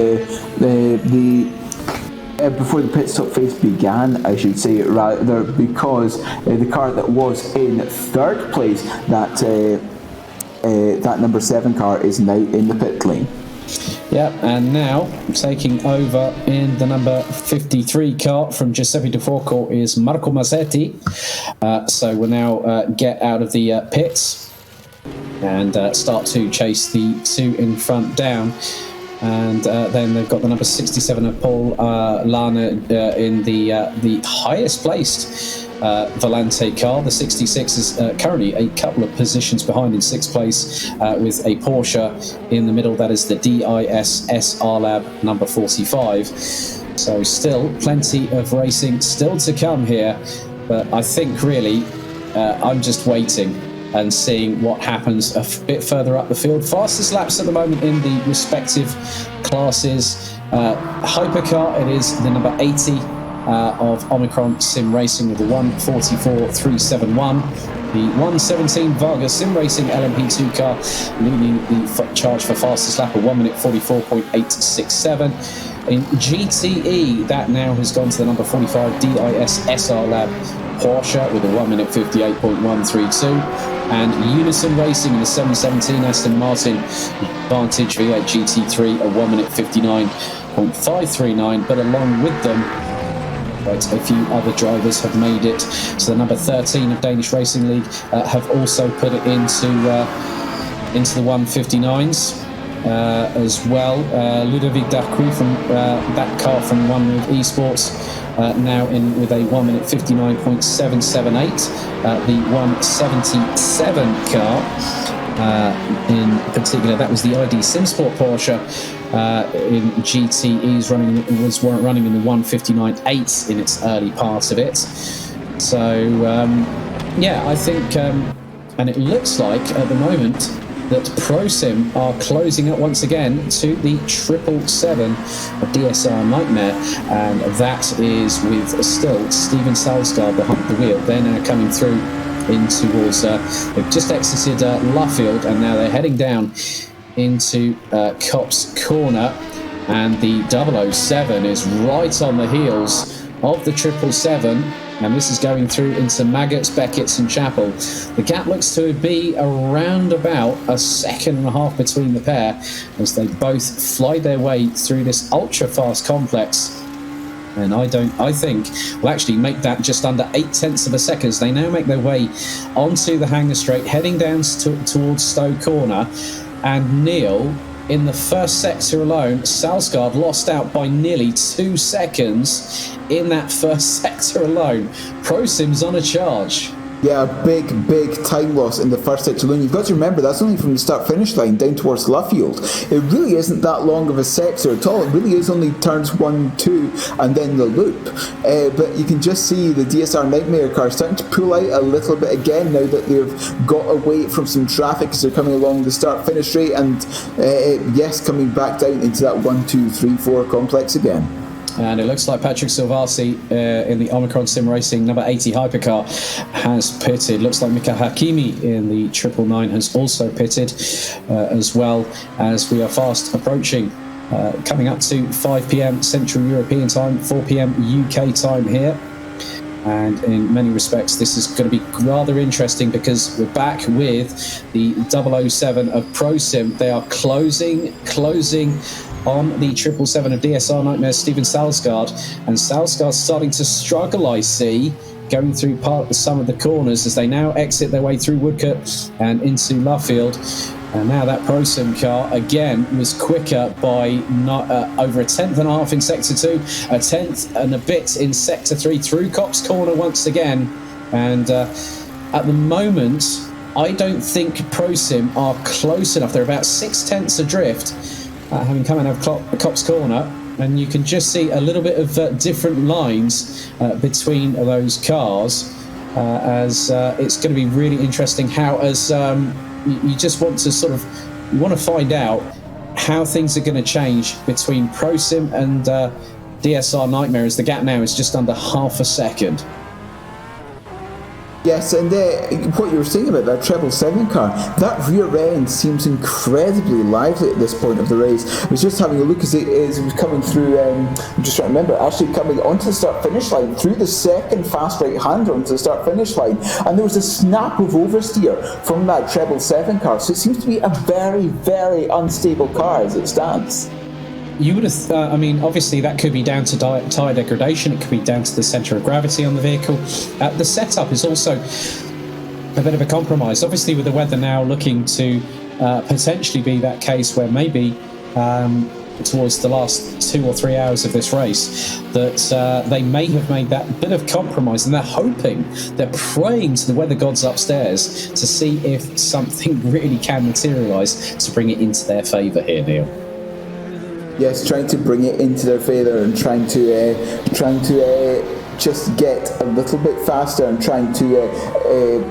before the pit stop phase began, I should say, rather, because the car that was in 3rd place, that number 7 car, is now in the pit lane. Yeah, and now taking over in the number 53 car from Giuseppe De Fourcault is Marco Mazzetti. So we'll now get out of the pits and start to chase the two in front down. And then they've got the number 67 of Paul Lana in the highest placed Volante car. The 66 is currently a couple of positions behind in sixth place with a Porsche in the middle. That is the DIS SR Lab number 45. So still plenty of racing still to come here. But I think really I'm just waiting and seeing what happens a bit further up the field. Fastest laps at the moment in the respective classes. Hypercar, it is the number 80 of Omicron Sim Racing with the 1:44.371. The 1:17 Varga Sim Racing LMP2 car leading the charge for fastest lap of 1:44.867. In GTE, that now has gone to the number 45 DIS SR Lab Porsche with a 1:58.132. And Unison Racing in the 717 Aston Martin Vantage V8 GT3 a 1:59.539. But along with them, quite a few other drivers have made it. So the number 13 of Danish Racing League have also put it into the 1:59s. As well, Ludovic Darcouy from that car from One Move Esports now in with a 1:59.778. The 177 car in particular, that was the ID SimSport Porsche in GTE's was running in the 1:59.8 in its early part of it. So yeah, I think and it looks like at the moment that ProSim are closing up once again to the 777 of DSR Nightmare, and that is with still Steven Salsgaard behind the wheel. They're now coming through in towards, they've just exited Luffield, and now they're heading down into Copse Corner, and the 007 is right on the heels of the 777. And this is going through into Maggots, Beckett's and Chapel. The gap looks to be around about a second and a half between the pair as they both fly their way through this ultra-fast complex. And I think will actually make that just under 0.8 of a second as they now make their way onto the Hangar Straight, heading down towards Stowe Corner. And Neil, in the first sector alone, Salsgaard lost out by nearly 2 seconds in that first sector alone. ProSim's on a charge. Yeah, a big time loss in the first sector alone. You've got to remember, that's only from the start-finish line down towards Luffield. It really isn't that long of a sector at all. It really is only turns 1, 2, and then the loop. But you can just see the DSR Nightmare car starting to pull out a little bit again now that they've got away from some traffic as they're coming along the start-finish straight, and yes, coming back down into that 1, 2, 3, 4 complex again. And it looks like Patrick Silvasi in the Omicron Sim Racing number 80 hypercar has pitted. Looks like Mika Hakimi in the 999 has also pitted, as well as we are fast approaching, coming up to 5 p.m. Central European time, 4 p.m. UK time here. And in many respects, this is going to be rather interesting because we're back with the 007 of ProSim. They are closing on the 777 of DSR Nightmare, Steven Salsgaard, and Salsgaard's starting to struggle, I see, going through some of the corners as they now exit their way through Woodcote and into Luffield. And now that ProSim car again was quicker by not over 1.5 tenths in sector 2, 1 tenth and a bit in sector 3 through Copse Corner once again. And at the moment, I don't think ProSim are close enough. They're about 0.6 adrift, having come out of Copse Corner, and you can just see a little bit of different lines between those cars as it's going to be really interesting how as you just want to you want to find out how things are going to change between ProSim and DSR Nightmare as the gap now is just under half a second. Yes, and what you were saying about that 777 car, that rear end seems incredibly lively at this point of the race. I was just having a look as it was coming through, I'm just trying to remember, actually coming onto the start-finish line, through the second fast right-hander onto the start-finish line, and there was a snap of oversteer from that 777 car, so it seems to be a very, very unstable car as it stands. You would have, obviously that could be down to tyre degradation, it could be down to the centre of gravity on the vehicle. The setup is also a bit of a compromise. Obviously with the weather now looking to potentially be that case where maybe towards the last 2 or 3 hours of this race that they may have made that bit of compromise, and they're praying to the weather gods upstairs to see if something really can materialise to bring it into their favour here, Neil. Yes, trying to bring it into their favour and trying to just get a little bit faster and trying to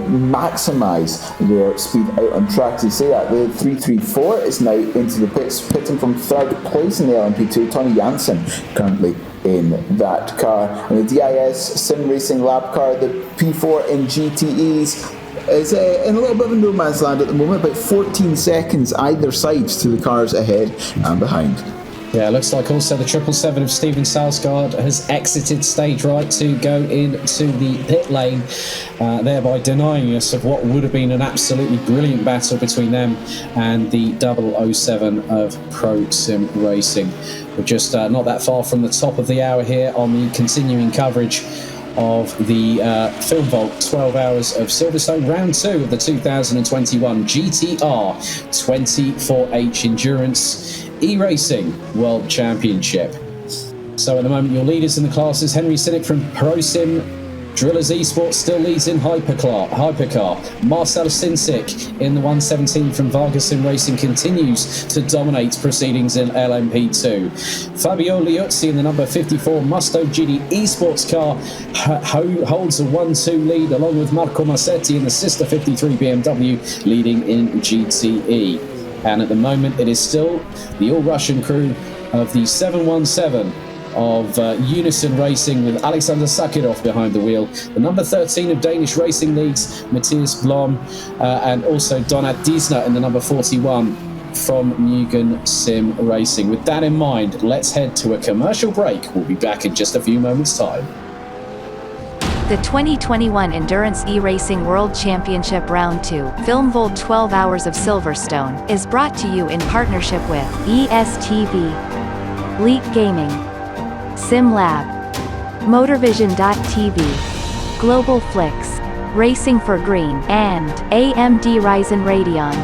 maximise their speed out on track. As you say that, the 334 is now into the pits, pitting from third place in the LMP2. Tony Jansen currently in that car. And the DIS Sim Racing Lab car, the P4 in GTEs, is in a little bit of a no man's land at the moment, about 14 seconds either side to the cars ahead and behind. Yeah, it looks like also the 777 of Steven Salsgaard has exited stage right to go into the pit lane, thereby denying us of what would have been an absolutely brilliant battle between them and the 007 of Pro Sim Racing. We're just not that far from the top of the hour here on the continuing coverage of the Film Vault 12 Hours of Silverstone, round 2 of the 2021 GTR 24H Endurance E-Racing World Championship. So at the moment your leaders in the classes, Henry Sinnick from ProSim Drillers Esports still leads in Hypercar. Marcel Sincic in the 117 from Vargas Sim Racing continues to dominate proceedings in LMP2. Fabio Liuzzi in the number 54 Musto GD Esports car holds a 1-2 lead, along with Marco Massetti in the sister 53 BMW leading in GTE. And at the moment it is still the all-Russian crew of the 717 of Unison Racing with Alexander Sakharov behind the wheel. The number 13 of Danish Racing leads Matthias Blom, and also Donat Diesner in the number 41 from Mugen Sim Racing. With that in mind, let's head to a commercial break. We'll be back in just a few moments' time. The 2021 Endurance E-Racing World Championship Round 2, Film Vault 12 Hours of Silverstone, is brought to you in partnership with ESTV, Leap Gaming, SimLab, Motorvision.tv, Global Flix, Racing for Green, and AMD Ryzen Radeon.